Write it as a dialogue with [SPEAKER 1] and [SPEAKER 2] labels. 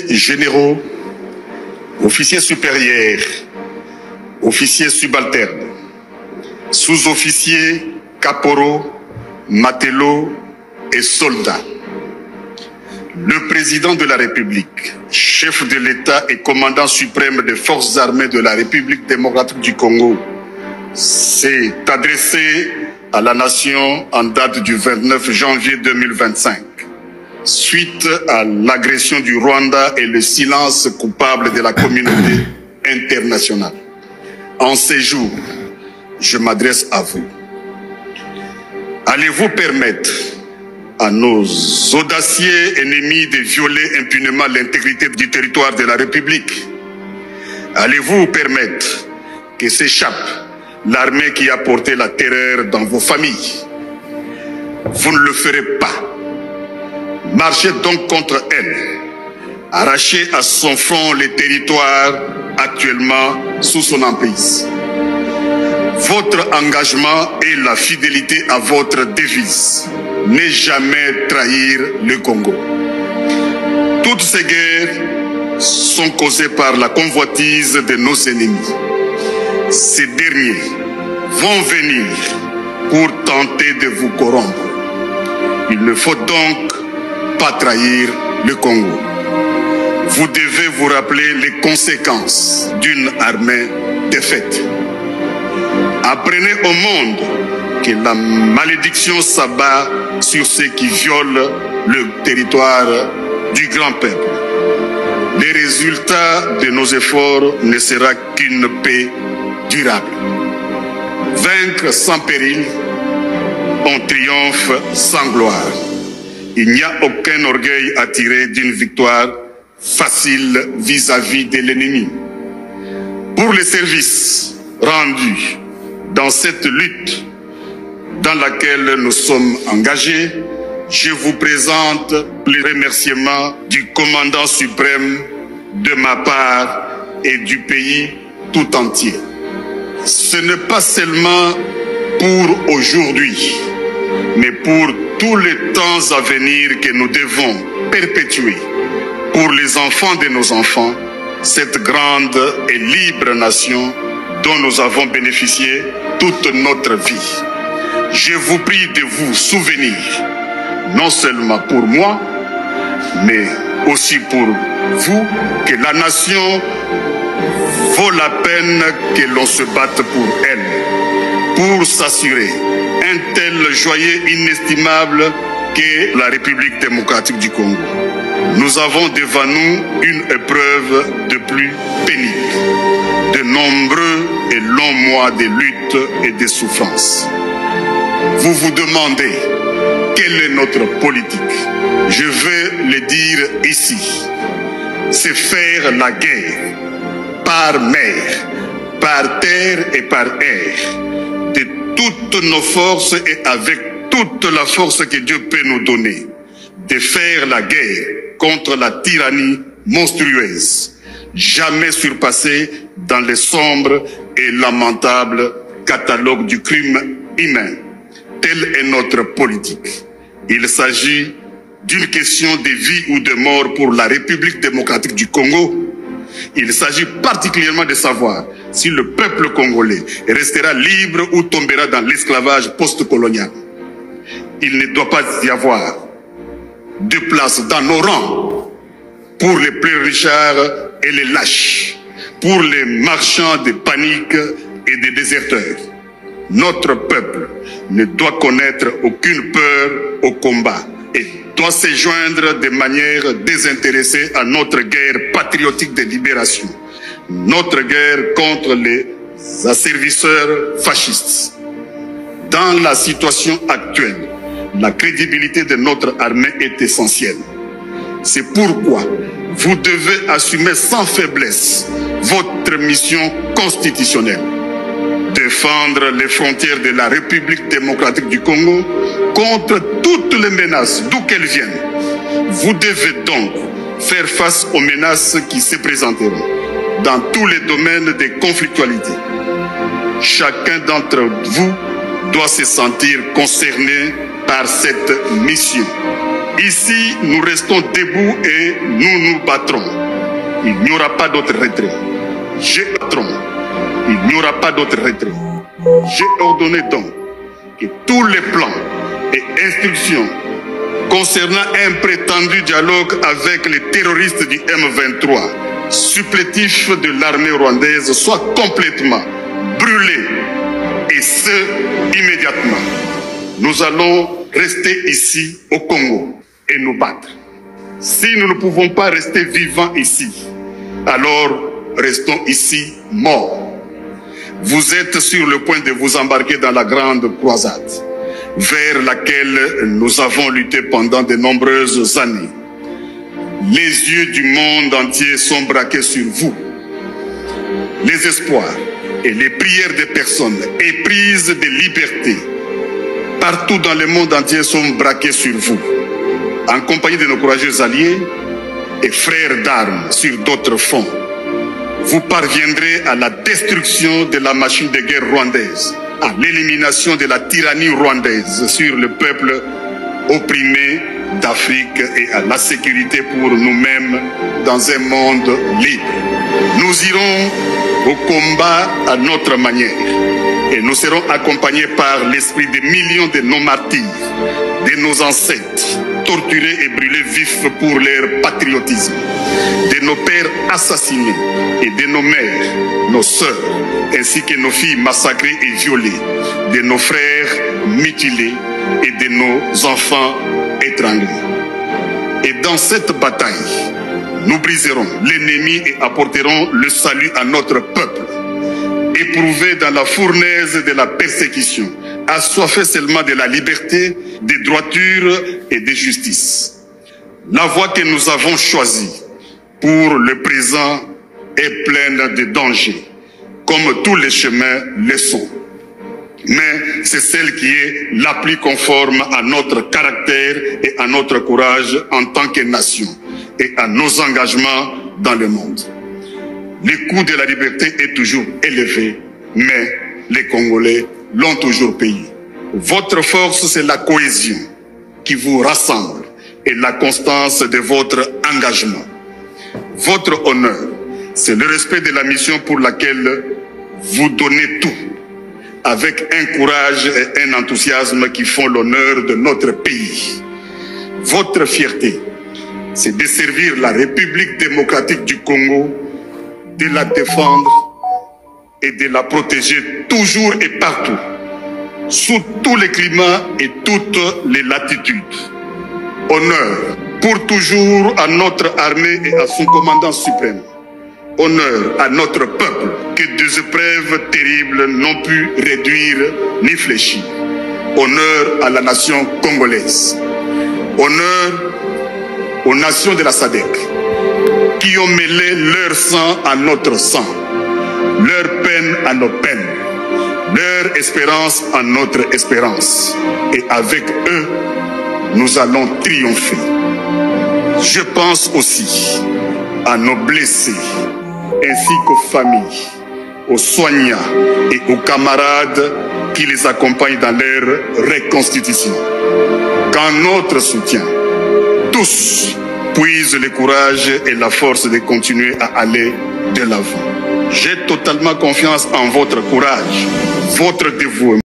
[SPEAKER 1] Généraux, officiers supérieurs, officiers subalternes, sous-officiers, caporaux, matelots et soldats. Le président de la République, chef de l'État et commandant suprême des forces armées de la République démocratique du Congo, s'est adressé à la nation en date du 29 janvier 2025, suite à l'agression du Rwanda et le silence coupable de la communauté internationale. En ces jours, je m'adresse à vous. Allez-vous permettre à nos audacieux ennemis de violer impunément l'intégrité du territoire de la République? Allez-vous permettre que s'échappe l'armée qui a porté la terreur dans vos familles? Vous ne le ferez pas. Marchez donc contre elle. Arrachez à son front les territoires actuellement sous son emprise. Votre engagement et la fidélité à votre devise. Ne jamais trahir le Congo. Toutes ces guerres sont causées par la convoitise de nos ennemis. Ces derniers vont venir pour tenter de vous corrompre. Il ne faut donc pas trahir le Congo. Vous devez vous rappeler les conséquences d'une armée défaite. Apprenez au monde que la malédiction s'abat sur ceux qui violent le territoire du grand peuple. Les résultats de nos efforts ne sera qu'une paix durable. Vaincre sans péril, on triomphe sans gloire. Il n'y a aucun orgueil à tirer d'une victoire facile vis-à-vis de l'ennemi. Pour les services rendus dans cette lutte dans laquelle nous sommes engagés, je vous présente les remerciements du commandant suprême de ma part et du pays tout entier. Ce n'est pas seulement pour aujourd'hui, mais pour tous les temps à venir que nous devons perpétuer pour les enfants de nos enfants cette grande et libre nation dont nous avons bénéficié toute notre vie. Je vous prie de vous souvenir, non seulement pour moi, mais aussi pour vous, que la nation vaut la peine que l'on se batte pour elle, pour s'assurer un tel joyau inestimable qu'est la République démocratique du Congo. Nous avons devant nous une épreuve de plus pénible, de nombreux et longs mois de lutte et de souffrance. Vous vous demandez quelle est notre politique. Je veux le dire ici. C'est faire la guerre par mer, par terre et par air, de toutes nos forces et avec toute la force que Dieu peut nous donner, de faire la guerre contre la tyrannie monstrueuse, jamais surpassée dans les sombres et lamentables catalogues du crime humain. Telle est notre politique. Il s'agit d'une question de vie ou de mort pour la République démocratique du Congo. Il s'agit particulièrement de savoir si le peuple congolais restera libre ou tombera dans l'esclavage post-colonial. Il ne doit pas y avoir de place dans nos rangs pour les plérichards et les lâches, pour les marchands de panique et des déserteurs. Notre peuple ne doit connaître aucune peur au combat et doit se joindre de manière désintéressée à notre guerre patriotique de libération, notre guerre contre les asservisseurs fascistes. Dans la situation actuelle, la crédibilité de notre armée est essentielle. C'est pourquoi vous devez assumer sans faiblesse votre mission constitutionnelle. Défendre les frontières de la République démocratique du Congo contre toutes les menaces, d'où qu'elles viennent. Vous devez donc faire face aux menaces qui se présenteront dans tous les domaines de conflictualité. Chacun d'entre vous doit se sentir concerné par cette mission. Ici, nous restons debout et nous nous battrons. Il n'y aura pas d'autre retrait. Il n'y aura pas d'autre retrait. J'ai ordonné donc que tous les plans et instructions concernant un prétendu dialogue avec les terroristes du M23, supplétifs de l'armée rwandaise, soient complètement brûlés, et ce, immédiatement. Nous allons rester ici au Congo et nous battre. Si nous ne pouvons pas rester vivants ici, alors restons ici morts. Vous êtes sur le point de vous embarquer dans la grande croisade, vers laquelle nous avons lutté pendant de nombreuses années. Les yeux du monde entier sont braqués sur vous. Les espoirs et les prières des personnes éprises de liberté partout dans le monde entier sont braqués sur vous. En compagnie de nos courageux alliés et frères d'armes sur d'autres fronts, vous parviendrez à la destruction de la machine de guerre rwandaise, à l'élimination de la tyrannie rwandaise sur le peuple opprimé d'Afrique et à la sécurité pour nous-mêmes dans un monde libre. Nous irons au combat à notre manière et nous serons accompagnés par l'esprit des millions de nos martyrs, de nos ancêtres torturés et brûlés vifs pour leur patriotisme, de nos pères assassinés et de nos mères, nos sœurs, ainsi que nos filles massacrées et violées, de nos frères mutilés et de nos enfants étranglés. Et dans cette bataille, nous briserons l'ennemi et apporterons le salut à notre peuple, éprouvé dans la fournaise de la persécution, assoiffé seulement de la liberté, de droiture et de justice. La voie que nous avons choisie pour le présent est pleine de dangers, comme tous les chemins le sont. Mais c'est celle qui est la plus conforme à notre caractère et à notre courage en tant que nation et à nos engagements dans le monde. Le coût de la liberté est toujours élevé, mais les Congolais l'ont toujours payé. Votre force, c'est la cohésion qui vous rassemble et la constance de votre engagement. Votre honneur, c'est le respect de la mission pour laquelle vous donnez tout, avec un courage et un enthousiasme qui font l'honneur de notre pays. Votre fierté, c'est de servir la République démocratique du Congo, de la défendre et de la protéger toujours et partout, sous tous les climats et toutes les latitudes. Honneur pour toujours à notre armée et à son commandant suprême. Honneur à notre peuple que des épreuves terribles n'ont pu réduire ni fléchir. Honneur à la nation congolaise. Honneur aux nations de la SADC qui ont mêlé leur sang à notre sang, leur peine à nos peines, leur espérance à notre espérance. Et avec eux, nous allons triompher. Je pense aussi à nos blessés, ainsi qu'aux familles, aux soignants et aux camarades qui les accompagnent dans leur reconstitution. Qu'en notre soutien, tous puisent le courage et la force de continuer à aller de l'avant. J'ai totalement confiance en votre courage, votre dévouement.